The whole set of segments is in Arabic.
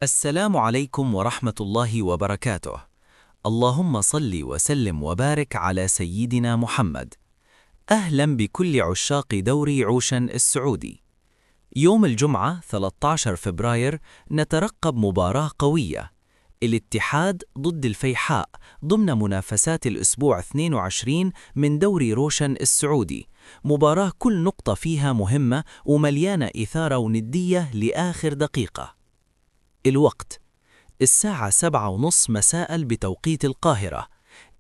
السلام عليكم ورحمة الله وبركاته. اللهم صل وسلم وبارك على سيدنا محمد. أهلا بكل عشاق دوري روشن السعودي. يوم الجمعة 13 فبراير نترقب مباراة قوية، الاتحاد ضد الفيحاء ضمن منافسات الأسبوع 22 من دوري روشن السعودي. مباراة كل نقطة فيها مهمة ومليانة إثارة وندية لآخر دقيقة. الوقت الساعة 7:30 مساء بتوقيت القاهرة،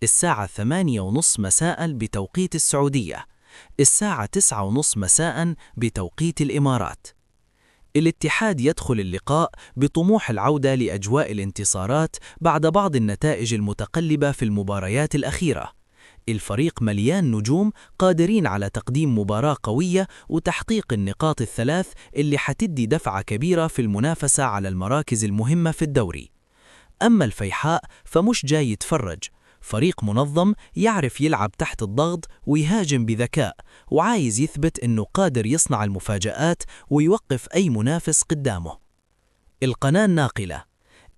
الساعة 8:30 مساء بتوقيت السعودية، الساعة 9:30 مساء بتوقيت الإمارات. الاتحاد يدخل اللقاء بطموح العودة لأجواء الانتصارات بعد بعض النتائج المتقلبة في المباريات الأخيرة. الفريق مليان نجوم قادرين على تقديم مباراة قوية وتحقيق النقاط الثلاث اللي حتدي دفعة كبيرة في المنافسة على المراكز المهمة في الدوري. أما الفيحاء فمش جاي يتفرج، فريق منظم يعرف يلعب تحت الضغط ويهاجم بذكاء، وعايز يثبت إنه قادر يصنع المفاجآت ويوقف أي منافس قدامه. القناة الناقلة.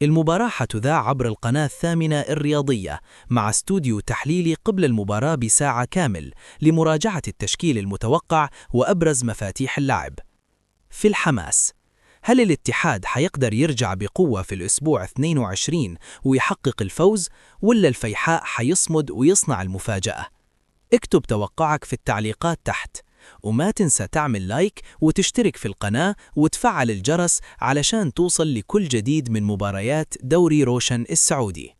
المباراة حتذاع عبر القناة الثامنة الرياضية مع استوديو تحليلي قبل المباراة بساعة كامل لمراجعة التشكيل المتوقع وأبرز مفاتيح اللعب. في الحماس، هل الاتحاد حيقدر يرجع بقوة في الأسبوع 22 ويحقق الفوز، ولا الفيحاء حيصمد ويصنع المفاجأة؟ اكتب توقعك في التعليقات تحت، وما تنسى تعمل لايك وتشترك في القناة وتفعل الجرس علشان توصل لكل جديد من مباريات دوري روشن السعودي.